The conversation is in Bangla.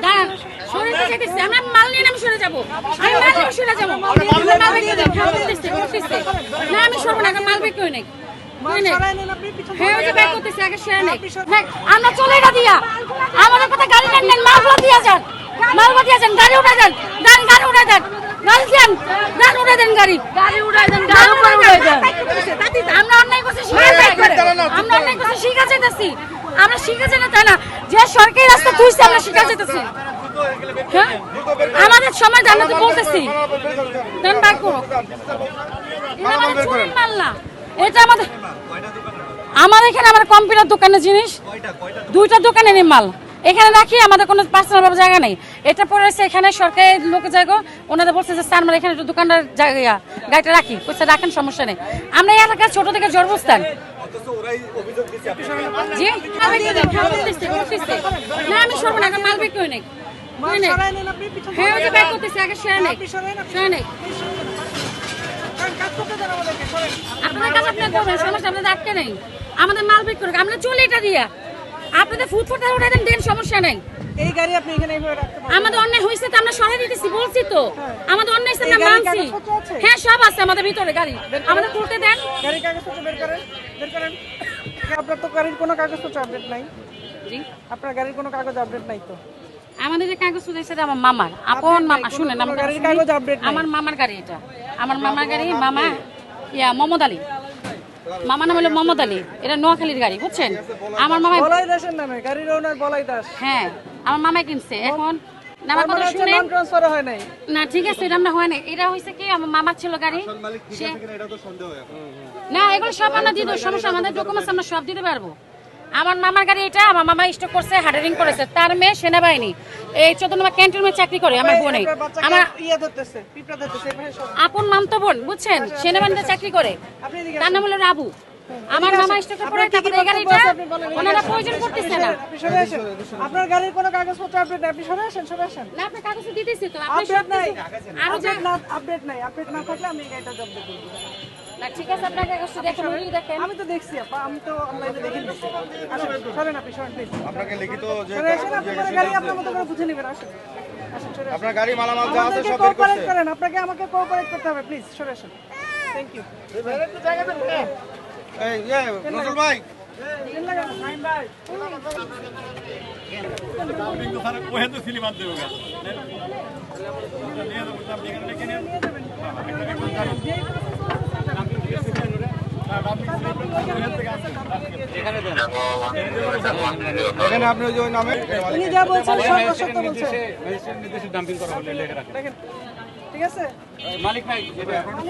দাঁড়ান, সরে তো যেতেছি, আমরা মাল নিয়ে আমি সরে যাবো, আমি মাল নিয়ে সরে যাবো, আমরা মাল বিক্রি দেন, করতেছে, না আমি সরবো না, একটা মাল বিক্রি হয় নাই, হ্যাঁ ওই যে ব্যাগ করতেছে, আগে সেরে নেই, আমরা চলে এটা দিয়া, আমাদের কথা গাড়ি নেন, মালগুলো দিয়া যান, মালগুলো দিয়া যান, গাড়ি উঠে যান, গাড়ি উঠে যান, গাড়ি যান, গাড়ি উঠে দেন, গাড়ি উঠে দেন, গাড়ি উপরে উঠে দেন, আমরা অন্যায় করছি, আমরা অন্যায় করছি, শিখা চাইতেছি, আমরা শিখা চাই না তাই না, যে সরকারি রাস্তা তুইছে আমরা শিখা চাইতেছি, হ্যাঁ আমাদের সময় জানা তো বলতেছি, দেন বাইক করো, মাল না, এটা আমাদের এখানে আমার কম্পিউটার দোকানের জিনিস, দুইটা দোকানে নেই মাল এখানে রাখি, আমাদের কোনো পার্সোনাল ভাবে জায়গা নেই, এটা পড়ে রয়েছে এখানে সরকারি লোকের জায়গা, ওনাদের বলছে যে স্যার আমরা এখানে একটু দোকানদার জায়গা গাড়িটা রাখি, বলছে রাখেন সমস্যা নেই, আমরা এই এলাকার ছোট থেকে জন্মস্থান, জি না আমি সরবো না, একটা মাল বিক্রি হয় নাই, হ্যাঁ ওই যে ব্যাগ করতেছে, আগে সেরে নেই, আপনাদের কাছে আপনি করবেন, সমস্যা আপনাদের আটকে নেই, আমাদের মাল বিক্রি করে আমরা চলে এটা দিয়া, আপনাদের ফুটফুটে উঠে দেন, সমস্যা নেই, এই গাড়ি আপনি এখানে এইভাবে রাখতে পারেন, আমাদের অন্যায় হইছে তো আমরা সরাই দিতেছি, বলছি তো আমাদের অন্যায় হইছে, আমরা মানছি, হ্যাঁ সব আছে আমাদের ভিতরে গাড়ি, আমাদের তুলতে দেন, গাড়ি কাগজপত্র বের করেন, আপনার তো গাড়ির কোনো কাগজপত্র আপডেট নাই, জি আপনার গাড়ির কোনো কাগজ আপডেট নাই তো, আমাদের যে কাগজ দিয়েছে আমার মামার আপন মামা, শুনেন আমার গাড়ির কাগজ আপডেট নাই, আমার মামার গাড়ি, এটা আমার মামার গাড়ি, মামা মোহাম্মদ আলী, মামা নাম হলো মোহাম্মদ আলী, এটা নোয়াখালীর গাড়ি বুঝছেন, আমার মামা বলাই দাসের নামে গাড়ির ওনার বলাই দাস, হ্যাঁ আমার মামাই কিনছে, এখন আমার কথা শুনেন, নাম ট্রান্সফার হয় নাই, না ঠিক আছে এটা আমরা হয় না, এটা হইছে কি আমার মামার ছিল গাড়ি, না এগুলো সব আমরা দিয়ে দেবো, সমস্যা আমাদের ডকুমেন্টস আমরা সব দিতে পারবো, আমার মামার গাড়ি এটা, আমার মামা স্টক করছে, হার্ডারিং করেছে, তার মেয়ে সেনাবাহিনী এই 14 নম্বর ক্যান্টনমেন্ট চাকরি করে, আমার বোনে আমার আপন মামতো বোন বুঝছেন, সেনাবাহিনীতে চাকরি করে, তার নাম হলো রাবু, আমার মামা স্টক করে, তারপরে এই গাড়িটা ওনারা প্রয়োজন করতেছে না, আপনার গাড়ির কোনো কাগজপত্র আপডেট নাই, আপনি সরে আসেন, না আপনি কাগজ দিতেছি তো, আপনি আপডেট নাই, আরো আপডেট না থাকলে আমি এই গাড়িটা জব্দ করব, না ঠিক আছে আপনার কাগজটা দেখেন, দেখেন আমি তো দেখছি আপা, আমি তো অনলাইনে দেখে নিচ্ছি, আসেন সরেন আপনি সরেন প্লিজ, আপনাকে লিখিত যে আপনার গাড়ি আপনার মতো করে বুঝে নেবেন, আসেন আপনার গাড়ি মালামাল যা আছে সব বের করতে করেন, আপনাকে আমাকে কোঅপারেট করতে হবে, প্লিজ সরে আসেন, থ্যাংক ইউ, এই নজরুল ভাই এখানে আপনি ওই যে ওই নামে উনি যা বলছেন সব সত্য বলছেন, ম্যাজিস্ট্রেট নির্দেশে ডাম্পিং করা হলো লেখা রাখেন, দেখেন ঠিক আছে মালিক ভাই